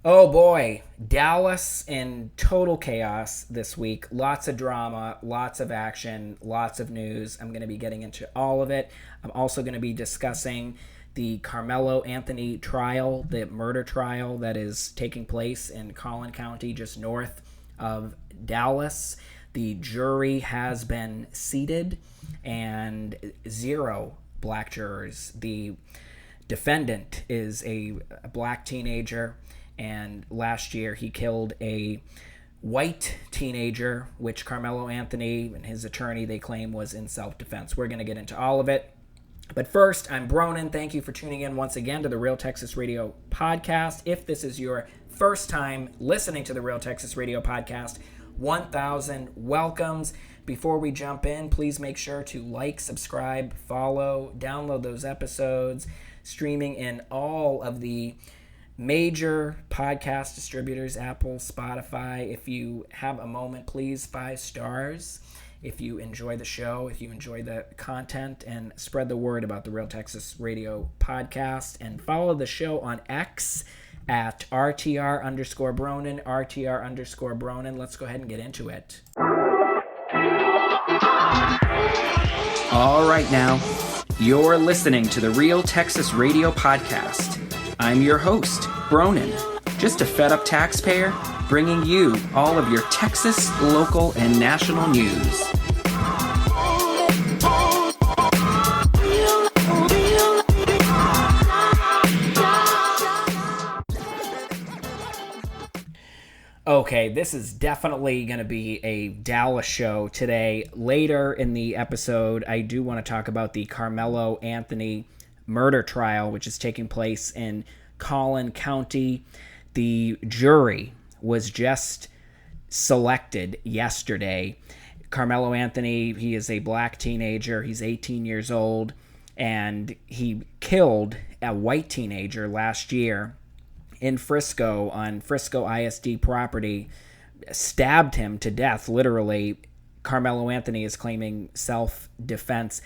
Oh boy, Dallas in total chaos this week. Lots of drama, lots of action, lots of news. I'm going to be getting into all of it. I'm also going to be discussing the Karmelo Anthony trial, the murder trial that is taking place in Collin County, just north of Dallas. The jury has been seated, and 0 black jurors. The defendant is a black teenager, and last year he killed a white teenager, which Karmelo Anthony and his attorney, they claim was in self-defense. We're going to get into all of it. But first, I'm Bronin. Thank you for tuning in once again to the Real Texas Radio podcast. If this is your first time listening to the Real Texas Radio podcast, 1,000 welcomes. Before we jump in, please make sure to like, subscribe, follow, download those episodes, streaming in all of the major podcast distributors, Apple, Spotify. If you have a moment, please 5 stars. If you enjoy the show, if you enjoy the content, and spread the word about the Real Texas Radio podcast, and follow the show on X at RTR_Bronin, RTR_Bronin. Let's go ahead and get into it. All right, now, you're listening to the Real Texas Radio podcast. I'm your host, Bronin, just a fed-up taxpayer bringing you all of your Texas, local, and national news. Okay, this is definitely going to be a Dallas show today. Later in the episode, I do want to talk about the Karmelo Anthony murder trial, which is taking place in Collin County. The jury was just selected yesterday. Karmelo Anthony, he is a black teenager. He's 18 years old, and he killed a white teenager last year in Frisco on Frisco ISD property, stabbed him to death, literally. Karmelo Anthony is claiming self-defense.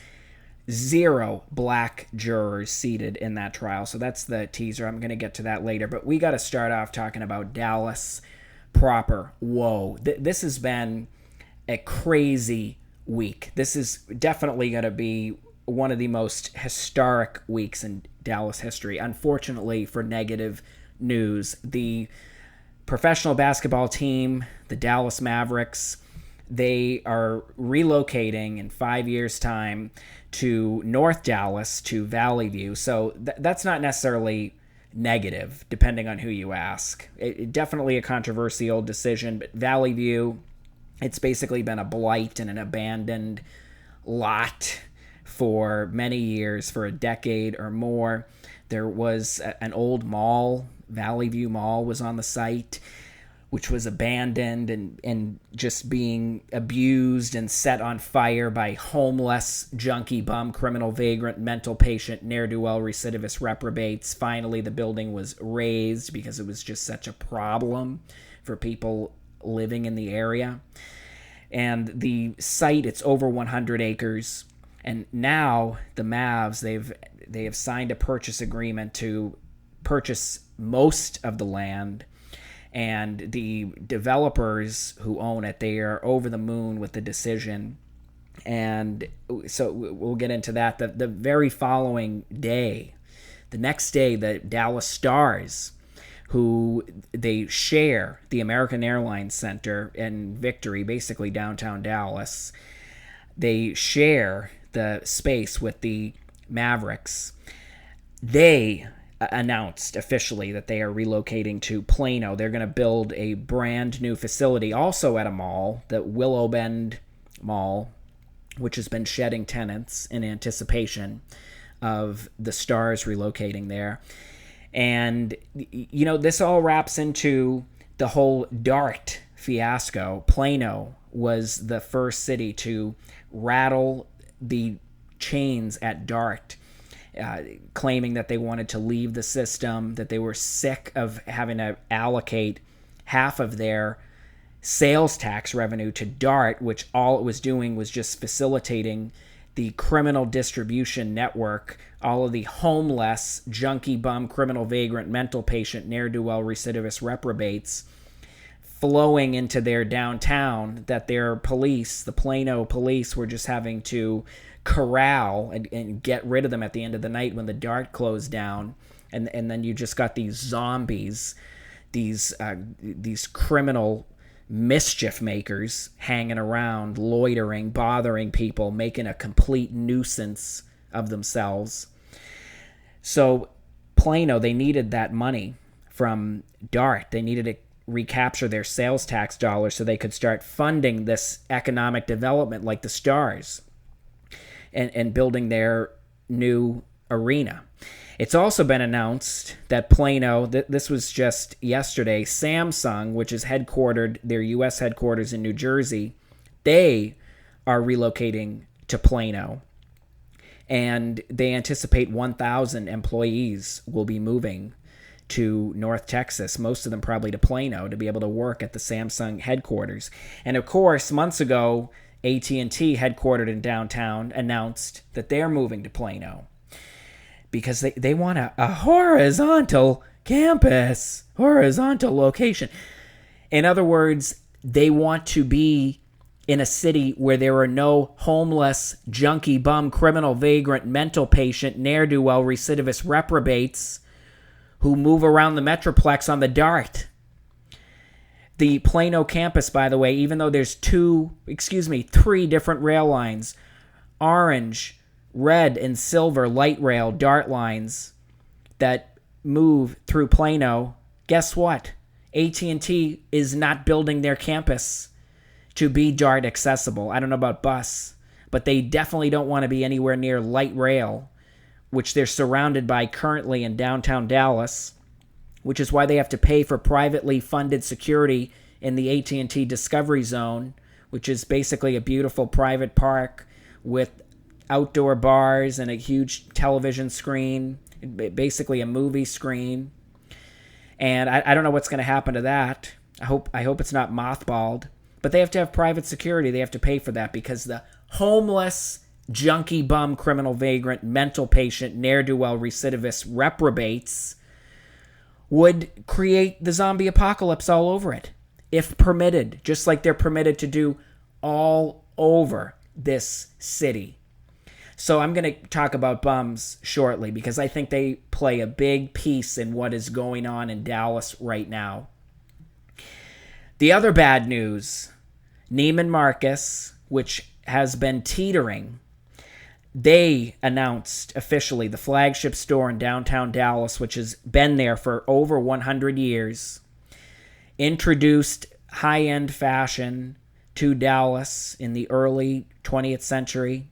0 black jurors seated in that trial. So that's the teaser. I'm going to get to that later. But we got to start off talking about Dallas proper. Whoa. This has been a crazy week. This is definitely going to be one of the most historic weeks in Dallas history. Unfortunately, for negative news, the professional basketball team, the Dallas Mavericks, they are relocating in 5 years' time to North Dallas, to Valley View. So that's not necessarily negative, depending on who you ask. Definitely a controversial decision, but Valley View, it's basically been a blight and an abandoned lot for many years, for a decade or more. There was an old mall, Valley View Mall was on the site, which was abandoned and just being abused and set on fire by homeless, junkie, bum, criminal, vagrant, mental patient, ne'er-do-well, recidivist reprobates. Finally, the building was razed because it was just such a problem for people living in the area. And the site, it's over 100 acres. And now the Mavs, they have signed a purchase agreement to purchase most of the land. And the developers who own it, they are over the moon with the decision. And so we'll get into that. The very following day, the next day, the Dallas Stars, who they share the American Airlines Center in Victory, basically downtown Dallas, they share the space with the Mavericks. They announced officially that they are relocating to Plano. They're going to build a brand new facility also at a mall, the Willow Bend Mall, which has been shedding tenants in anticipation of the Stars relocating there. And, you know, this all wraps into the whole DART fiasco. Plano was the first city to rattle the chains at DART, claiming that they wanted to leave the system, that they were sick of having to allocate half of their sales tax revenue to DART, which all it was doing was just facilitating the criminal distribution network, all of the homeless, junkie bum, criminal vagrant, mental patient, ne'er-do-well, recidivist reprobates flowing into their downtown, that their police, the Plano police, were just having to corral and get rid of them at the end of the night when the dark closed down. And then you just got these zombies, these criminal mischief makers hanging around, loitering, bothering people, making a complete nuisance of themselves. So Plano, they needed that money from DART. They needed to recapture their sales tax dollars so they could start funding this economic development like the Stars and building their new arena. It's also been announced that Plano, this was just yesterday, Samsung, which is headquartered, their U.S. headquarters in New Jersey, they are relocating to Plano. And they anticipate 1,000 employees will be moving to North Texas, most of them probably to Plano, to be able to work at the Samsung headquarters. And of course, months ago, AT&T, headquartered in downtown, announced that they're moving to Plano because they want a horizontal campus, horizontal location. In other words, they want to be in a city where there are no homeless, junkie bum, criminal vagrant, mental patient, ne'er-do-well, recidivist reprobates who move around the Metroplex on the DART. The Plano campus, by the way, even though there's three different rail lines, orange, red, and silver light rail DART lines that move through Plano, guess what? AT&T is not building their campus to be DART accessible. I don't know about bus, but they definitely don't want to be anywhere near light rail, which they're surrounded by currently in downtown Dallas, which is why they have to pay for privately funded security in the AT&T Discovery Zone, which is basically a beautiful private park with outdoor bars and a huge television screen, basically a movie screen. And I don't know what's going to happen to that. I hope it's not mothballed. But they have to have private security. They have to pay for that because the homeless, junkie bum, criminal vagrant, mental patient, ne'er-do-well, recidivist reprobates would create the zombie apocalypse all over it, if permitted, just like they're permitted to do all over this city. So I'm going to talk about bums shortly because I think they play a big piece in what is going on in Dallas right now. The other bad news, Neiman Marcus, which has been teetering, they announced officially the flagship store in downtown Dallas, which has been there for over 100 years, introduced high-end fashion to Dallas in the early 20th century.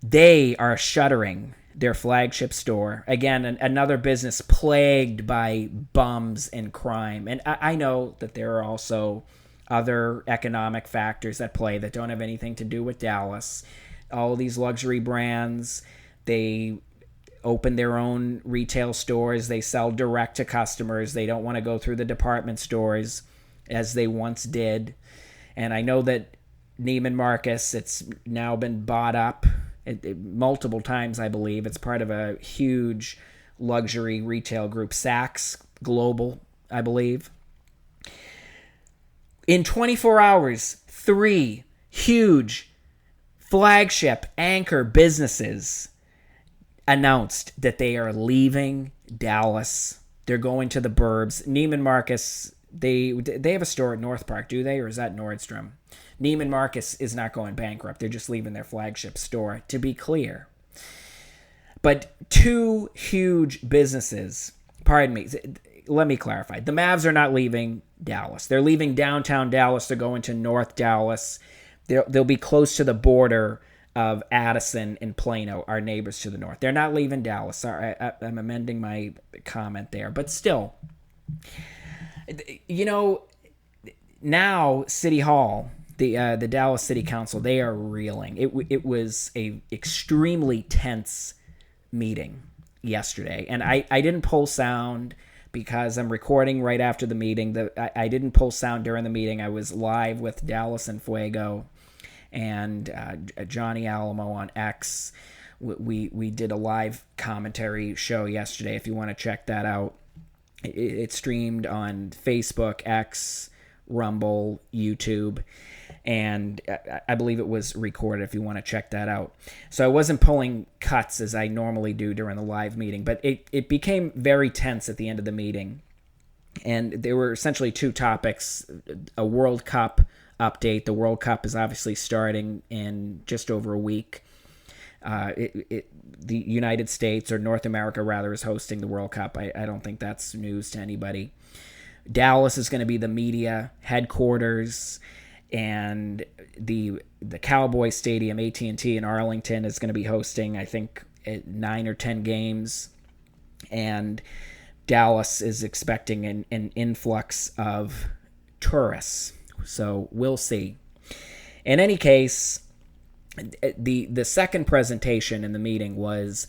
They are shuttering their flagship store. Again, another business plagued by bums and crime. And I know that there are also other economic factors at play that don't have anything to do with Dallas. All these luxury brands, they open their own retail stores. They sell direct to customers. They don't want to go through the department stores as they once did. And I know that Neiman Marcus, it's now been bought up multiple times, I believe. It's part of a huge luxury retail group, Saks Global, I believe. In 24 hours, 3 huge flagship anchor businesses announced that they are leaving Dallas. They're going to the burbs. Neiman Marcus, they have a store at North Park, do they? Or is that Nordstrom? Neiman Marcus is not going bankrupt. They're just leaving their flagship store, to be clear. But 2 huge businesses, pardon me, let me clarify. The Mavs are not leaving Dallas. They're leaving downtown Dallas to go into North Dallas. They'll be close to the border of Addison and Plano, our neighbors to the north. They're not leaving Dallas. Sorry, I'm amending my comment there. But still, now City Hall, the Dallas City Council, they are reeling. It was a extremely tense meeting yesterday. And I didn't pull sound because I'm recording right after the meeting. I didn't pull sound during the meeting. I was live with Dallas and Fuego. and Johnny Alamo on X. We did a live commentary show yesterday. If you want to check that out, it streamed on Facebook, X, Rumble, YouTube, and I believe it was recorded if you want to check that out. So I wasn't pulling cuts as I normally do during the live meeting, but it became very tense at the end of the meeting. And there were essentially two topics: a World Cup update. The World Cup is obviously starting in just over a week. The United States, or North America rather, is hosting the World Cup. I don't think that's news to anybody. Dallas is going to be the media headquarters, and the Cowboy Stadium, AT&T in Arlington, is going to be hosting, I think, 9 or 10 games. And Dallas is expecting an influx of tourists. So we'll see. In any case, the second presentation in the meeting was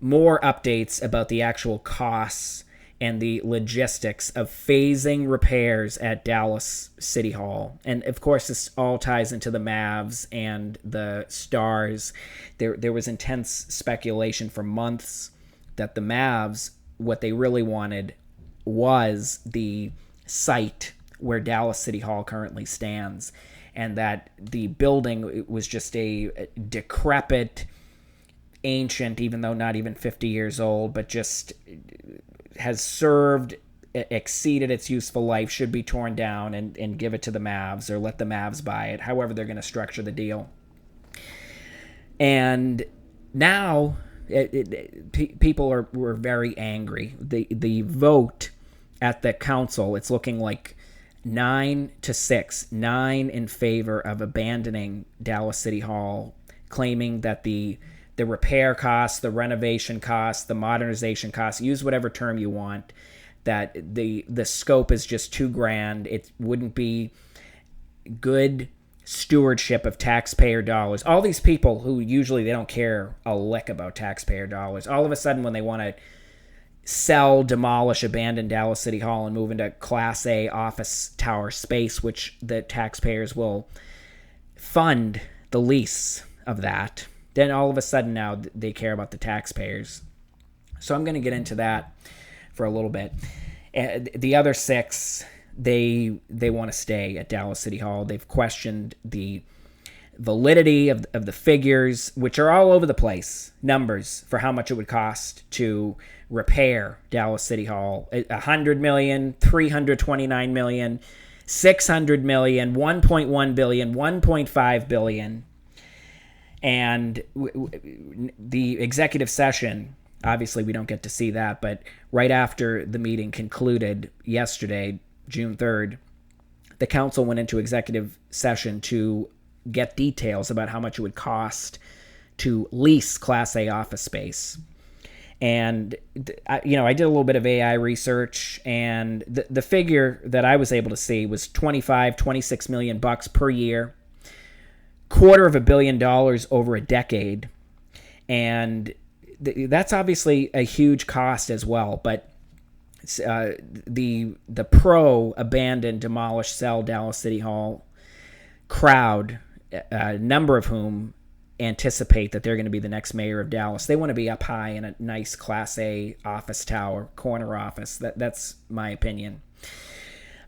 more updates about the actual costs and the logistics of phasing repairs at Dallas City Hall. And of course, this all ties into the Mavs and the Stars. There was intense speculation for months that the Mavs, what they really wanted was the site where Dallas City Hall currently stands, and that the building was just a decrepit, ancient, even though not even 50 years old, but just has served, exceeded its useful life, should be torn down and give it to the Mavs, or let the Mavs buy it, however they're going to structure the deal. And now people were very angry. The vote at the council, it's looking like 9-6, 9 in favor of abandoning Dallas City Hall, claiming that the repair costs, the renovation costs, the modernization costs, use whatever term you want, that the scope is just too grand. It wouldn't be good stewardship of taxpayer dollars. All these people who usually they don't care a lick about taxpayer dollars, all of a sudden when they want to sell, demolish, abandon Dallas City Hall and move into Class A office tower space, which the taxpayers will fund the lease of that, then all of a sudden now they care about the taxpayers. So I'm going to get into that for a little bit. The other 6, they want to stay at Dallas City Hall. They've questioned the validity of the figures, which are all over the place, numbers for how much it would cost to repair Dallas City Hall. $100 million, $329 million, $600 million, $1.1 billion, $1.5 billion. And the executive session, obviously we don't get to see that, but right after the meeting concluded yesterday, June 3rd, the council went into executive session to get details about how much it would cost to lease Class A office space. And, I did a little bit of AI research, and the figure that I was able to see was $26 million per year, $250 million over a decade. And that's obviously a huge cost as well. But the pro abandon, demolish, sell Dallas City Hall crowd, a number of whom anticipate that they're going to be the next mayor of Dallas. They want to be up high in a nice Class A office tower, corner office. That's my opinion.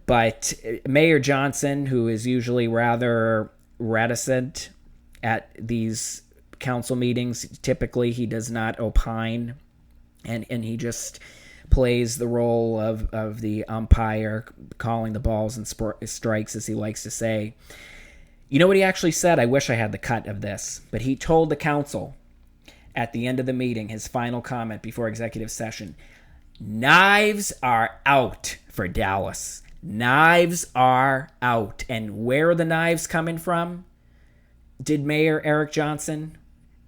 But Mayor Johnson, who is usually rather reticent at these council meetings, typically he does not opine, and he just plays the role of the umpire, calling the balls and strikes, as he likes to say. You know what he actually said? I wish I had the cut of this. But he told the council at the end of the meeting, his final comment before executive session, knives are out for Dallas. Knives are out. And where are the knives coming from? Did Mayor Eric Johnson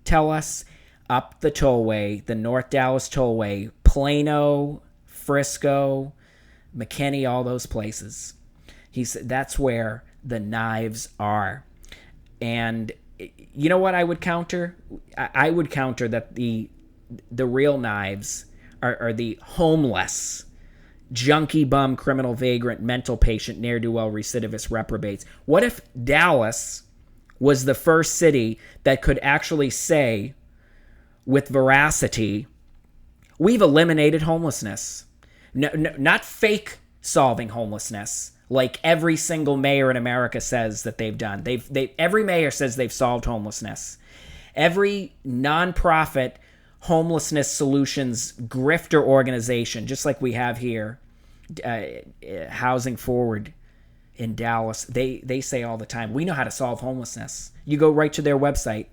tell us? Up the tollway, the North Dallas tollway, Plano, Frisco, McKinney, all those places. He said that's where the knives are. And you know what I would counter? I would counter that the real knives are the homeless, junkie bum, criminal vagrant, mental patient, ne'er-do-well, recidivist reprobates. What if Dallas was the first city that could actually say with veracity, we've eliminated homelessness. No, not fake solving homelessness, like every single mayor in America says that they've done. Every mayor says they've solved homelessness. Every nonprofit homelessness solutions grifter organization, just like we have here, Housing Forward in Dallas, they say all the time, we know how to solve homelessness. You go right to their website,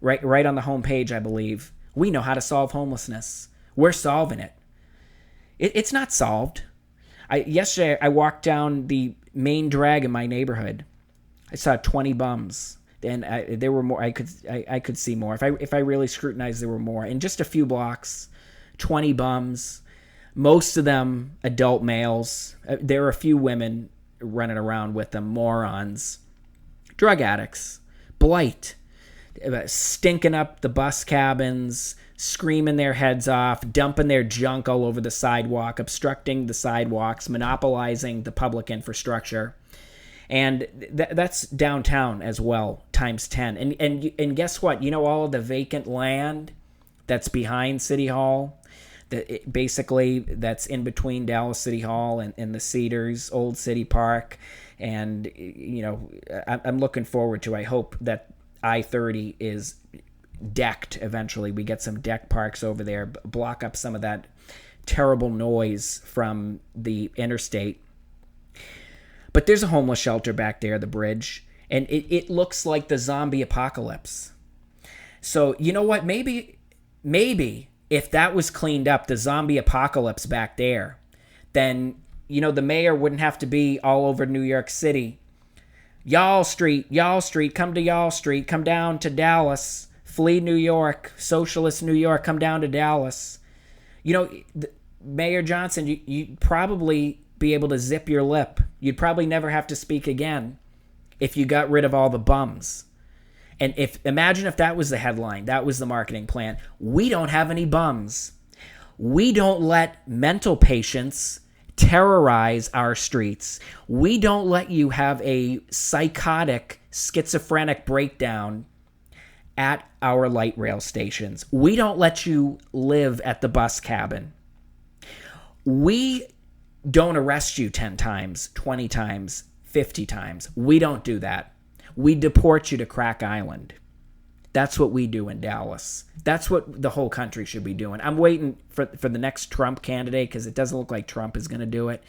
right on the homepage, I believe. We know how to solve homelessness. We're solving it. It's not solved. Yesterday, I walked down the main drag in my neighborhood. I saw 20 bums, and there were more. I could see more. If I really scrutinized, there were more. In just a few blocks, 20 bums, most of them adult males. There were a few women running around with them, morons, drug addicts, blight, stinking up the bus cabins, screaming their heads off, dumping their junk all over the sidewalk, obstructing the sidewalks, monopolizing the public infrastructure. And that's downtown as well, times 10. And guess what? You know, all of the vacant land that's behind City Hall, basically that's in between Dallas City Hall and the Cedars, Old City Park. And, you know, I'm looking forward to, I hope that I-30 is decked eventually. We get some deck parks over there, block up some of that terrible noise from the interstate. But there's a homeless shelter back there, the bridge, and it looks like the zombie apocalypse. So, you know what? Maybe if that was cleaned up, the zombie apocalypse back there, then, you know, the mayor wouldn't have to be all over New York City. Y'all Street, come to Y'all Street, come down to Dallas, flee New York, socialist New York, come down to Dallas. You know, Mayor Johnson, you'd probably be able to zip your lip. You'd probably never have to speak again if you got rid of all the bums. And imagine if that was the headline, that was the marketing plan. We don't have any bums. We don't let mental patients terrorize our streets. We don't let you have a psychotic, schizophrenic breakdown at our light rail stations. We don't let you live at the bus cabin. We don't arrest you 10 times, 20 times, 50 times. We don't do that. We deport you to Crack Island. That's what we do in Dallas. That's what the whole country should be doing. I'm waiting for the next Trump candidate because it doesn't look like Trump is going to do it.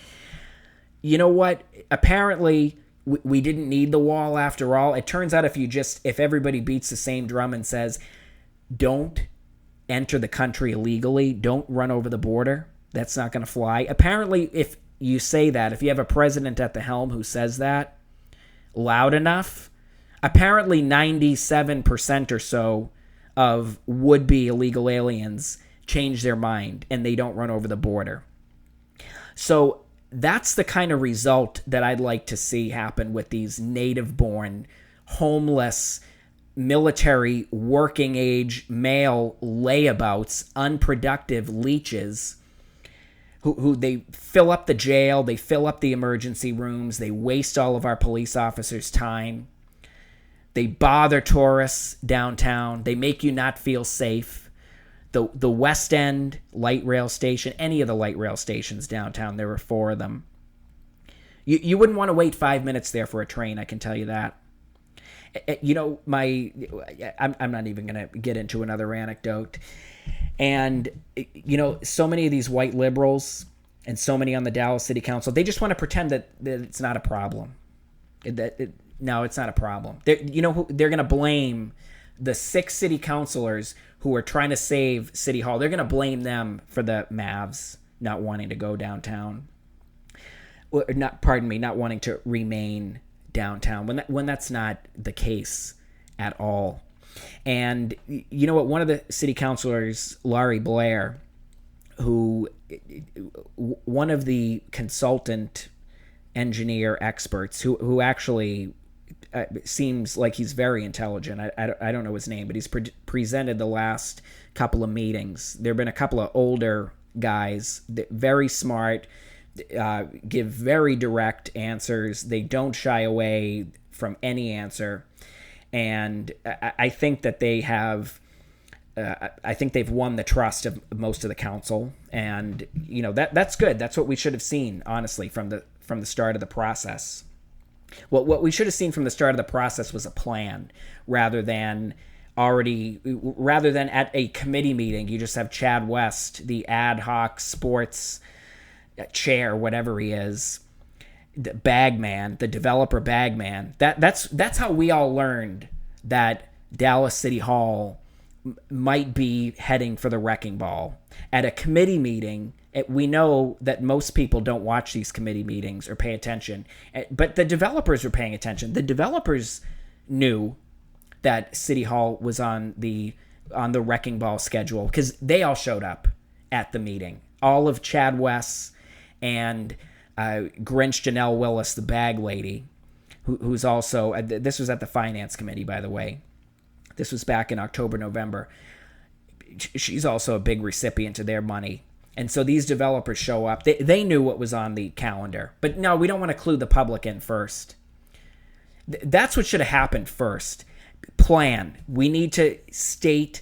You know what? Apparently, we didn't need the wall after all. It turns out if everybody beats the same drum and says, don't enter the country illegally, don't run over the border, that's not going to fly. Apparently, if you say that, if you have a president at the helm who says that loud enough, apparently 97% or so of would-be illegal aliens change their mind and they don't run over the border. So that's the kind of result that I'd like to see happen with these native-born, homeless, military, working-age, male layabouts, unproductive leeches who they fill up the jail, they fill up the emergency rooms, they waste all of our police officers' time. They bother tourists downtown. They make you not feel safe. The West End light rail station, any of the light rail stations downtown, there were 4 of them. You wouldn't want to wait 5 minutes there for a train, I can tell you that. You know, I'm not even going to get into another anecdote. And, you know, so many of these white liberals and so many on the Dallas City Council, they just want to pretend that it's not a problem. No, it's not a problem. They're going to blame the 6 city councilors who are trying to save City Hall. They're going to blame them for the Mavs not wanting to go downtown. Not wanting to remain downtown when that's not the case at all. And you know what? One of the city councilors, Laurie Blair, one of the consultant engineer experts who actually seems like he's very intelligent. I don't know his name, but he's presented the last couple of meetings. There have been a couple of older guys, very smart, give very direct answers. They don't shy away from any answer. And I think that they have. I think they've won the trust of most of the council, and that's good. That's what we should have seen, honestly, from the start of the process. What we should have seen from the start of the process was a plan, rather than at a committee meeting you just have Chad West, the ad hoc sports chair, whatever he is, the bagman, the developer bagman. That's how we all learned that Dallas City Hall might be heading for the wrecking ball. At a committee meeting, we know that most people don't watch these committee meetings or pay attention, but the developers were paying attention. The developers knew that City Hall was on the wrecking ball schedule because they all showed up at the meeting. All of Chad West and Grinch Janelle Willis, the bag lady, who's also, this was at the finance committee, by the way. This was back in October, November. She's also a big recipient of their money. And so these developers show up. They knew what was on the calendar. But no, we don't want to clue the public in first. That's what should have happened first. Plan. We need to state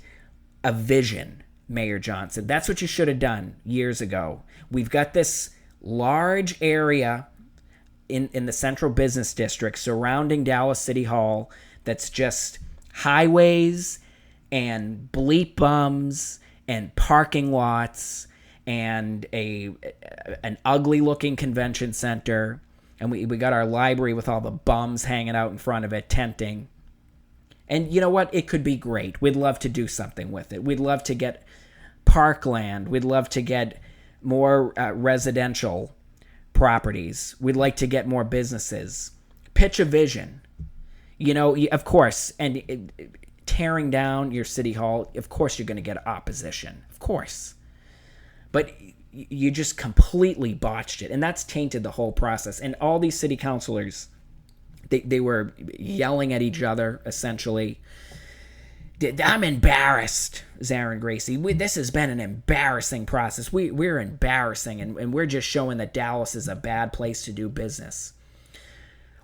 a vision, Mayor Johnson. That's what you should have done years ago. We've got this large area in the central business district surrounding Dallas City Hall that's just highways and bleep bums and parking lots and an ugly looking convention center, and we got our library with all the bums hanging out in front of it tenting. And you know what? It could be great. We'd love to do something with it. We'd love to get parkland. We'd love to get more residential properties. We'd like to get more businesses. Pitch a vision. Of course, and tearing down your city hall, of course you're going to get opposition. Of course. But you just completely botched it, and that's tainted the whole process. And all these city councilors, they were yelling at each other, essentially. I'm embarrassed, Zarin Gracie. This has been an embarrassing process. We're embarrassing, and we're just showing that Dallas is a bad place to do business.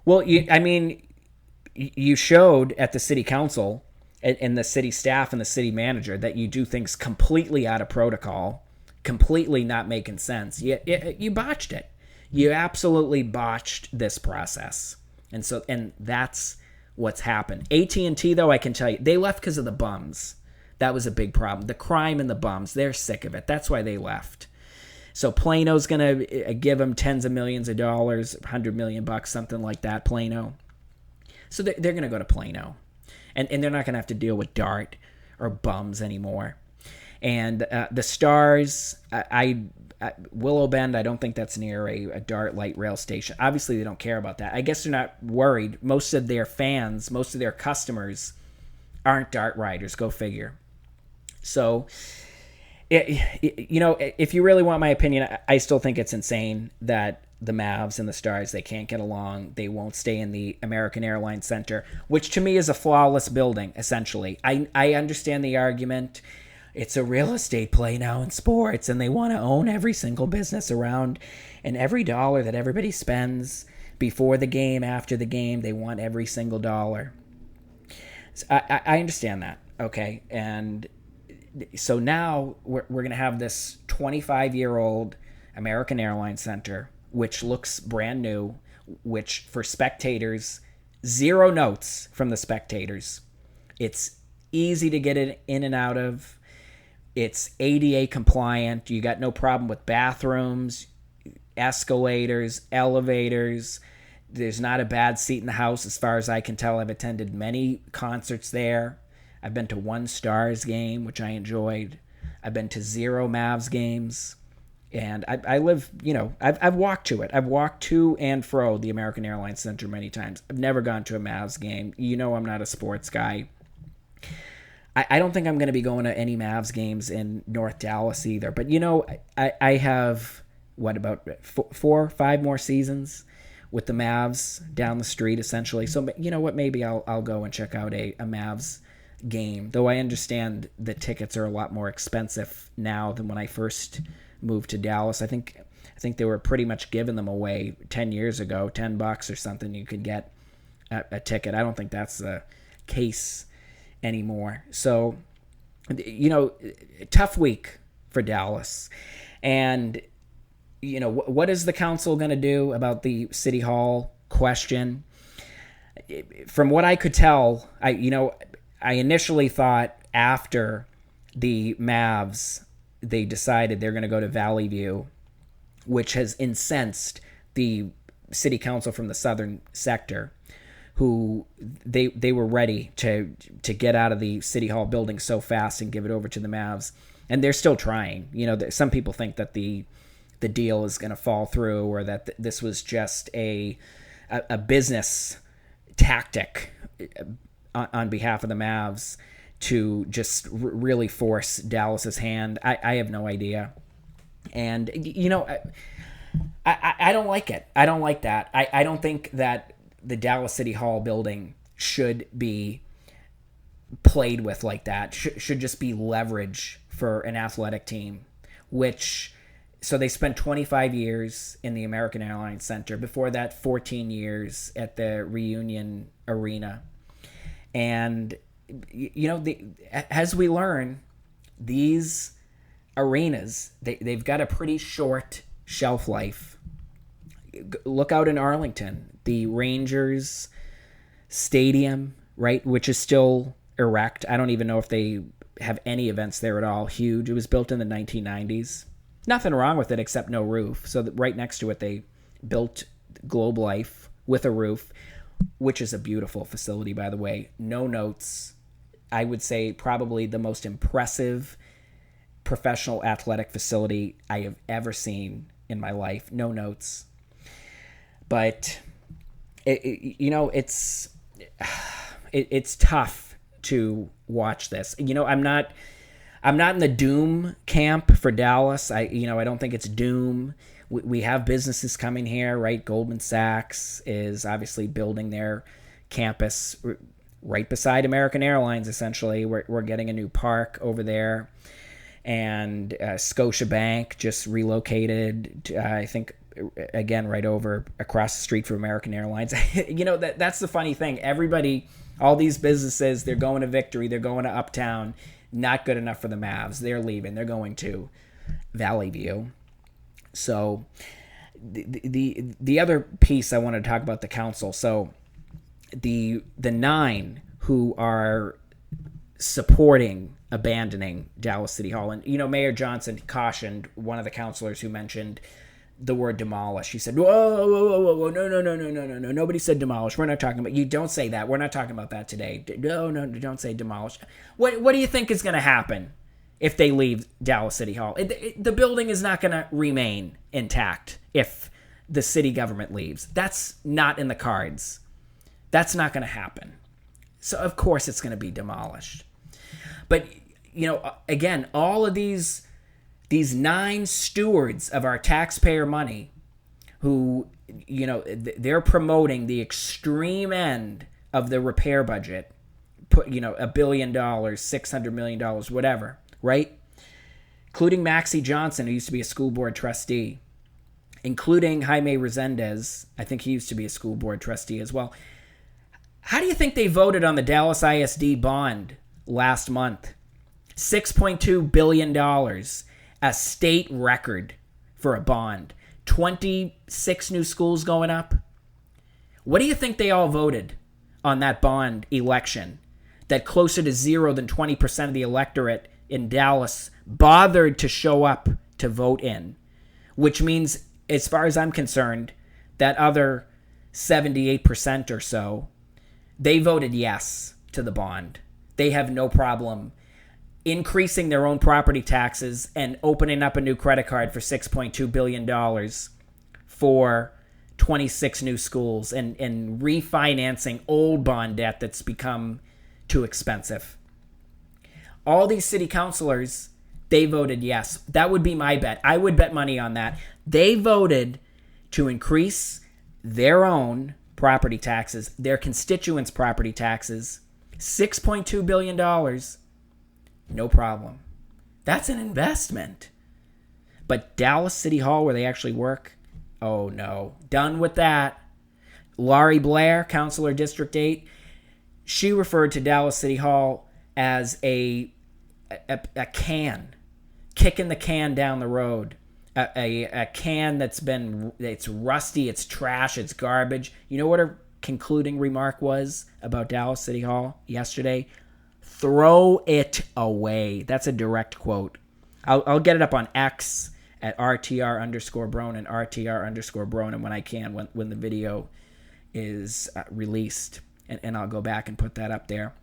Well, you showed at the city council and the city staff and the city manager that you do things completely out of protocol, completely not making sense. You botched it. You absolutely botched this process. And that's what's happened. AT&T, though, I can tell you, they left because of the bums. That was a big problem. The crime and the bums, they're sick of it. That's why they left. So Plano's going to give them tens of millions of dollars, $100 million, something like that, Plano. So they're going to go to Plano. And they're not going to have to deal with DART or bums anymore. And the Stars, Willow Bend, I don't think that's near a DART light rail station. Obviously, they don't care about that. I guess they're not worried. Most of their fans, most of their customers aren't DART riders. Go figure. So, if you really want my opinion, I still think it's insane that the Mavs and the Stars, they can't get along. They won't stay in the American Airlines Center, which to me is a flawless building, essentially. I understand the argument. It's a real estate play now in sports, and they want to own every single business around, and every dollar that everybody spends before the game, after the game, they want every single dollar. So I understand that, okay? And so now we're going to have this 25-year-old American Airlines Center, which looks brand new, which for spectators, zero notes from the spectators. It's easy to get it in and out of. It's ADA compliant. You got no problem with bathrooms, escalators, elevators. There's not a bad seat in the house as far as I can tell. I've attended many concerts there. I've been to one Stars game, which I enjoyed. I've been to 0 Mavs games. And I live, I've walked to it. I've walked to and fro the American Airlines Center many times. I've never gone to a Mavs game. I'm not a sports guy. I don't think I'm going to be going to any Mavs games in North Dallas either. But, I have, about 4 or 5 more seasons with the Mavs down the street, essentially. So, you know what, maybe I'll go and check out a Mavs game. Though I understand the tickets are a lot more expensive now than when I first moved to Dallas. I think they were pretty much giving them away 10 years ago, $10 or something. You could get a ticket. I don't think that's the case anymore. So, tough week for Dallas. And, what is the council going to do about the City Hall question? From what I could tell, I initially thought after the Mavs, they decided they're going to go to Valley View, which has incensed the city council from the southern sector, who they were ready to get out of the City Hall building so fast and give it over to the Mavs. And they're still trying. Some people think that the deal is going to fall through, or that this was just a business tactic on behalf of the Mavs to just really force Dallas's hand. I have no idea. And, I don't like it. I don't like that. I don't think that the Dallas City Hall building should be played with like that. Should just be leverage for an athletic team, so they spent 25 years in the American Airlines Center. Before that, 14 years at the Reunion Arena. And, as we learn, these arenas, they've got a pretty short shelf life. Look out in Arlington, the Rangers Stadium, right, which is still erect. I don't even know if they have any events there at all. Huge. It was built in the 1990s. Nothing wrong with it except no roof. So right next to it, they built Globe Life with a roof, which is a beautiful facility, by the way. No notes. I would say probably the most impressive professional athletic facility I have ever seen in my life. No notes. But, it's tough to watch this. I'm not in the doom camp for Dallas. I don't think it's doom. We have businesses coming here, right? Goldman Sachs is obviously building their campus right beside American Airlines, essentially. We're getting a new park over there. And Scotiabank just relocated, I think, again, right over across the street from American Airlines. That's the funny thing. Everybody, all these businesses, they're going to Victory, they're going to Uptown. Not good enough for the Mavs. They're leaving. They're going to Valley View. So the other piece I wanted to talk about the council. So the 9 who are supporting abandoning Dallas City Hall, and Mayor Johnson cautioned one of the councilors who mentioned the word demolish. He said, whoa, no, nobody said demolish. We're not talking about, you don't say that. We're not talking about that today. No, don't say demolish. What do you think is going to happen if they leave Dallas City Hall? The building is not going to remain intact if the city government leaves. That's not in the cards. That's not going to happen. So, of course, it's going to be demolished. But, again, all of these 9 stewards of our taxpayer money who, they're promoting the extreme end of the repair budget, put, $1 billion, $600 million, whatever, right? Including Maxie Johnson, who used to be a school board trustee, including Jaime Resendez. I think he used to be a school board trustee as well. How do you think they voted on the Dallas ISD bond last month? $6.2 billion. A state record for a bond. 26 new schools going up. What do you think they all voted on that bond election? That closer to zero than 20% of the electorate in Dallas bothered to show up to vote in. Which means, as far as I'm concerned, that other 78% or so, they voted yes to the bond. They have no problem increasing their own property taxes and opening up a new credit card for $6.2 billion for 26 new schools and refinancing old bond debt that's become too expensive. All these city councilors, they voted yes. That would be my bet. I would bet money on that. They voted to increase their own property taxes, their constituents' property taxes, $6.2 billion. No problem. That's an investment. But Dallas City Hall, where they actually work, oh no. Done with that. Laurie Blair, Councilor District 8, she referred to Dallas City Hall as a can, kicking the can down the road. A can it's rusty, it's trash, it's garbage. You know what her concluding remark was about Dallas City Hall yesterday? Throw it away. That's a direct quote. I'll get it up on X at RTR_Bronin, RTR_Bronin when I can, when the video is released. And I'll go back and put that up there.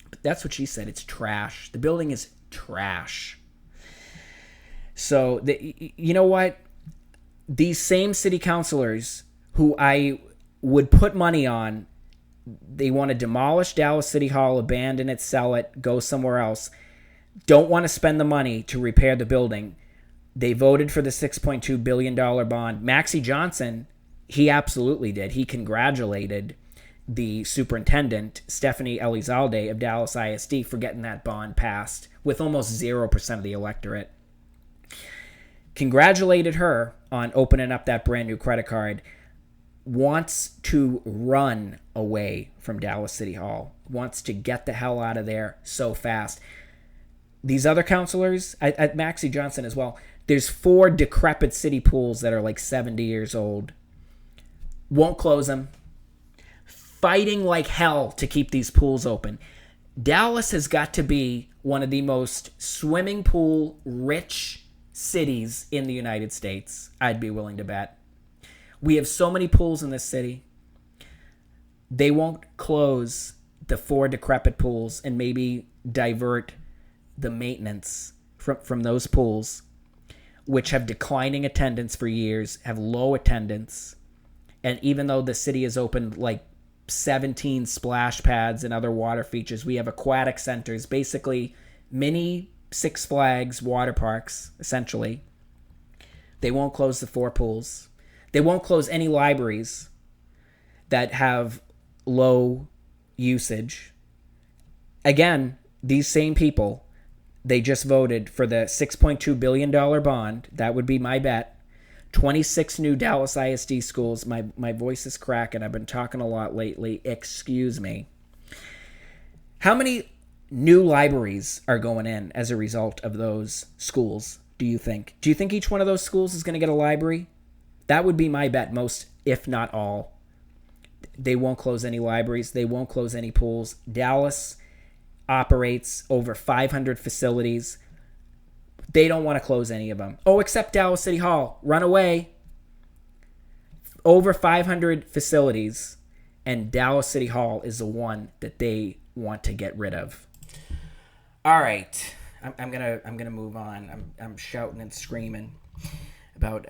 But that's what she said. It's trash. The building is trash. So, you know what? These same city councilors who I would put money on, they want to demolish Dallas City Hall, abandon it, sell it, go somewhere else, don't want to spend the money to repair the building. They voted for the $6.2 billion bond. Maxie Johnson, he absolutely did. He congratulated the superintendent, Stephanie Elizalde of Dallas ISD, for getting that bond passed with almost 0% of the electorate. Congratulated her on opening up that brand new credit card. Wants to run away from Dallas City Hall. Wants to get the hell out of there so fast. These other counselors, at Maxie Johnson as well, there's 4 decrepit city pools that are like 70 years old. Won't close them. Fighting like hell to keep these pools open. Dallas has got to be one of the most swimming pool rich cities in the United States, I'd be willing to bet. We have so many pools in this city. They won't close the 4 decrepit pools and maybe divert the maintenance from those pools, which have declining attendance for years, have low attendance. And even though the city has opened like 17 splash pads and other water features, we have aquatic centers, basically mini Six Flags water parks, essentially. They won't close the 4 pools. They won't close any libraries that have low usage. Again, these same people, they just voted for the $6.2 billion bond. That would be my bet. 26 new Dallas ISD schools. My voice is cracking. I've been talking a lot lately. Excuse me. How many new libraries are going in as a result of those schools, do you think? Do you think each one of those schools is going to get a library? That would be my bet, most, if not all. They won't close any libraries. They won't close any pools. Dallas operates over 500 facilities. They don't want to close any of them. Oh, except Dallas City Hall. Run away. Over 500 facilities, and Dallas City Hall is the one that they want to get rid of. All right, I'm gonna move on. I'm shouting and screaming about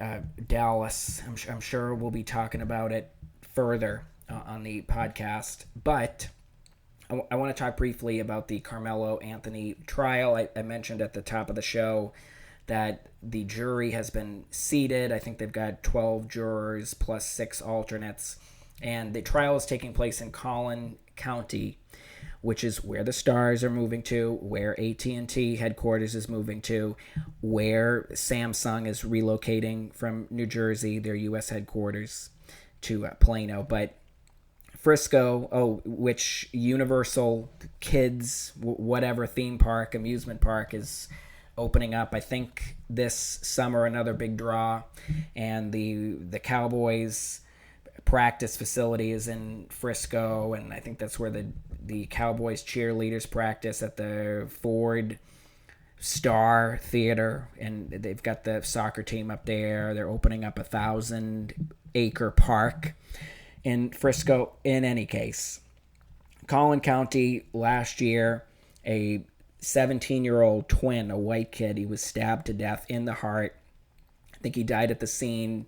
Dallas. I'm sure we'll be talking about it further on the podcast, but I want to talk briefly about the Karmelo Anthony trial. I mentioned at the top of the show that the jury has been seated. I think they've got 12 jurors plus 6 alternates, and the trial is taking place in Collin County, which is where the Stars are moving to, where AT&T headquarters is moving to, where Samsung is relocating from New Jersey, their U.S. headquarters, to Plano. But Frisco, which Universal Kids, whatever theme park, amusement park is opening up, I think this summer, another big draw. And the Cowboys practice facility is in Frisco, and I think that's where the Cowboys cheerleaders practice, at the Ford Star Theater, and they've got the soccer team up there. They're opening up a 1,000-acre park in Frisco. In any case, Collin County last year, a 17-year-old twin, a white kid, he was stabbed to death in the heart. I think he died at the scene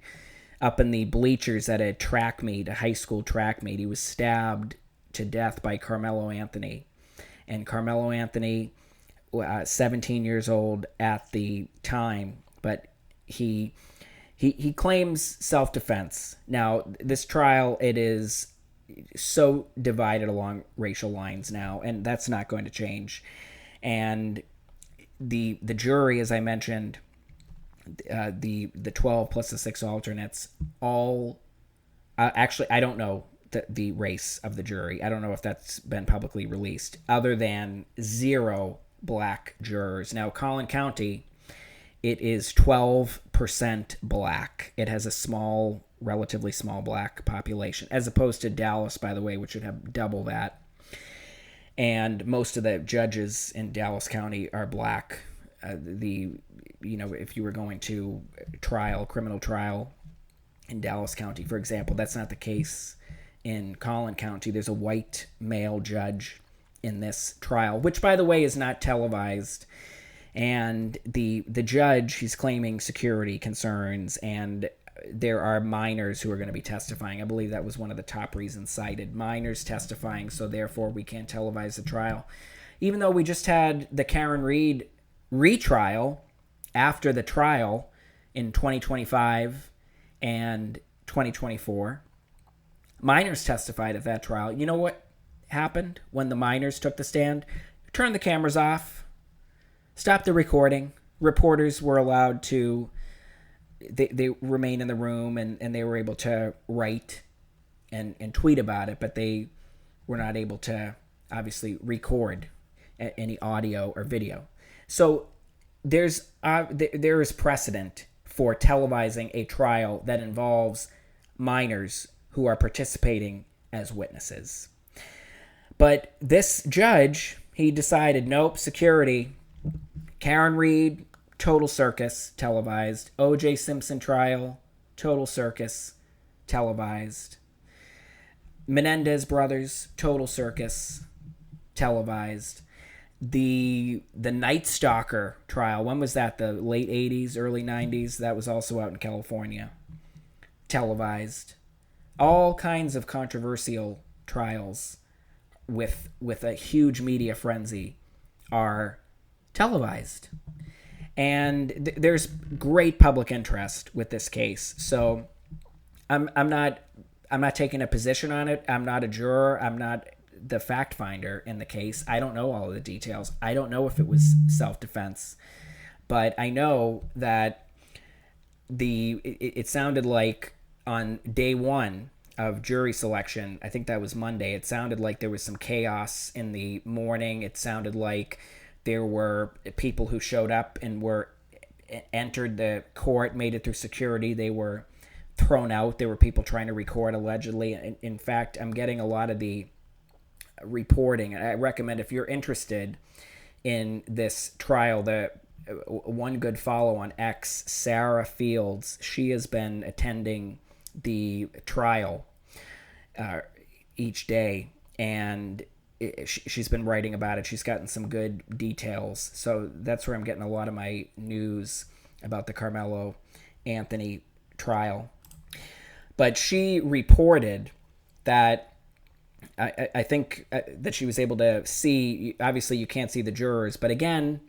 up in the bleachers at a track meet, a high school track meet. He was stabbed to death by Karmelo Anthony. And Karmelo Anthony, 17 years old at the time, but he claims self-defense. Now, this trial, it is so divided along racial lines now, and that's not going to change. And the jury, as I mentioned, the 12 plus the 6 alternates, all actually, I don't know the race of the jury. I don't know if that's been publicly released, other than 0 black jurors. Now, Collin County, it is 12% black. It has a relatively small black population, as opposed to Dallas, by the way, which would have double that. And most of the judges in Dallas County are black. If you were going to criminal trial in Dallas County, for example, that's not the case in Collin County. There's a white male judge in this trial, which, by the way, is not televised. And the judge, he's claiming security concerns, and there are minors who are going to be testifying. I believe that was one of the top reasons cited. Minors testifying, so therefore we can't televise the trial. Even though we just had the Karen Reed retrial after the trial in 2025 and 2024. Minors testified at that trial. You know what happened when the minors took the stand? Turned the cameras off, stopped the recording. Reporters were allowed to, they remain in the room, and they were able to write and tweet about it, but they were not able to obviously record any audio or video. So there is precedent for televising a trial that involves minors who are participating as witnesses. But this judge, he decided, nope, security. Karen Reed, total circus, televised. O.J. Simpson trial, total circus, televised. Menendez brothers, total circus, televised. The Night Stalker trial, when was that? The late 80s, early 90s? That was also out in California. Televised. All kinds of controversial trials with a huge media frenzy are televised. And there's great public interest with this case. So I'm not taking a position on it. I'm not a juror. I'm not the fact finder in the case. I don't know all of the details. I don't know if it was self-defense, but I know that it sounded like on day one of jury selection, I think that was Monday, it sounded like there was some chaos in the morning. It sounded like there were people who showed up and entered the court, made it through security. They were thrown out. There were people trying to record, allegedly. In fact, I'm getting a lot of the reporting. I recommend, if you're interested in this trial, the one good follow on X, Sarah Fields, she has been attending the trial each day, and she's been writing about it. She's gotten some good details. So that's where I'm getting a lot of my news about the Karmelo Anthony trial. But she reported that I think that she was able to see, obviously you can't see the jurors, but again,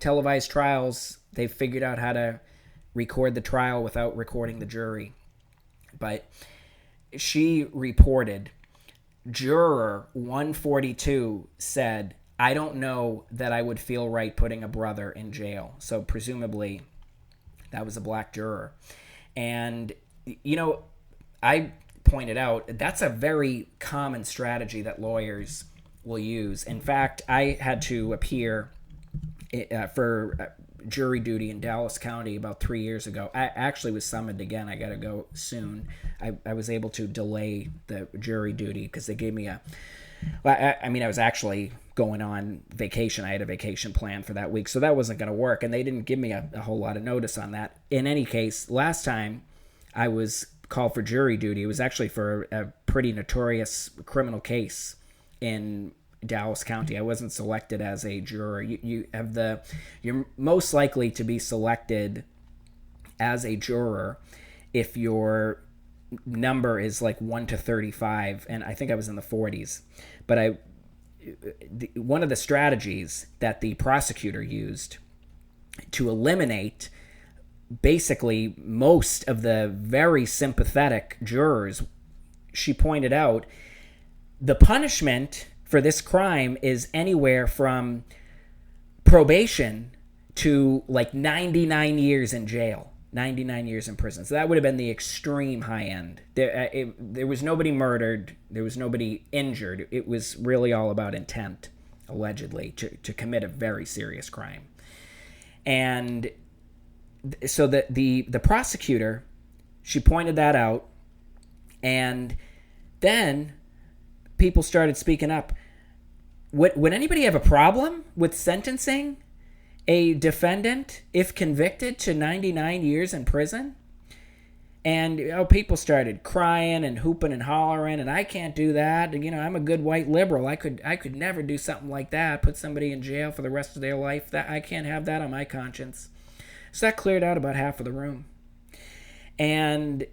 televised trials, they've figured out how to record the trial without recording the jury. But she reported, Juror 142 said, "I don't know that I would feel right putting a brother in jail." So presumably that was a black juror. And, I pointed out that's a very common strategy that lawyers will use. In fact, I had to appear for jury duty in Dallas County about 3 years ago. I actually was summoned again. I got to go soon. I was able to delay the jury duty because they gave me I was actually going on vacation. I had a vacation plan for that week, so that wasn't going to work, and they didn't give me a whole lot of notice on that. In any case, last time I was called for jury duty, it was actually for a pretty notorious criminal case in Dallas County. I wasn't selected as a juror. You're most likely to be selected as a juror if your number is like 1 to 35, and I think I was in the 40s. But one of the strategies that the prosecutor used to eliminate basically most of the very sympathetic jurors, she pointed out, the punishment for this crime is anywhere from probation to like 99 years in jail. 99 years in prison. So that would have been the extreme high end. There was nobody murdered. There was nobody injured. It was really all about intent, allegedly, to commit a very serious crime. And so the prosecutor, she pointed that out, and then people started speaking up. Would anybody have a problem with sentencing a defendant, if convicted, to 99 years in prison? And people started crying and hooping and hollering, and I can't do that. I'm a good white liberal. I could never do something like that, put somebody in jail for the rest of their life. That I can't have that on my conscience. So that cleared out about half of the room. And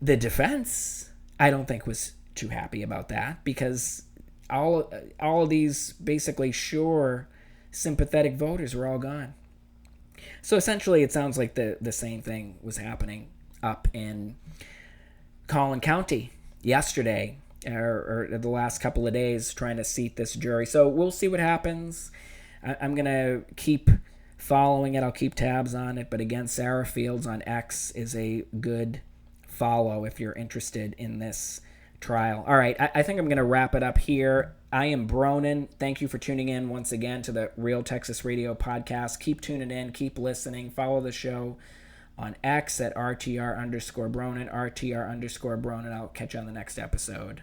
the defense, I don't think, was too happy about that, because all of these basically sympathetic voters were all gone. So essentially, it sounds like the same thing was happening up in Collin County yesterday, or the last couple of days, trying to seat this jury. So we'll see what happens. I'm going to keep following it. I'll keep tabs on it. But again, Sarah Fields on X is a good follow if you're interested in this trial. All right, I think I'm going to wrap it up here. I am Bronin. Thank you for tuning in once again to the Real Texas Radio podcast. Keep tuning in. Keep listening. Follow the show on X at RTR_Bronin, RTR_Bronin. I'll catch you on the next episode.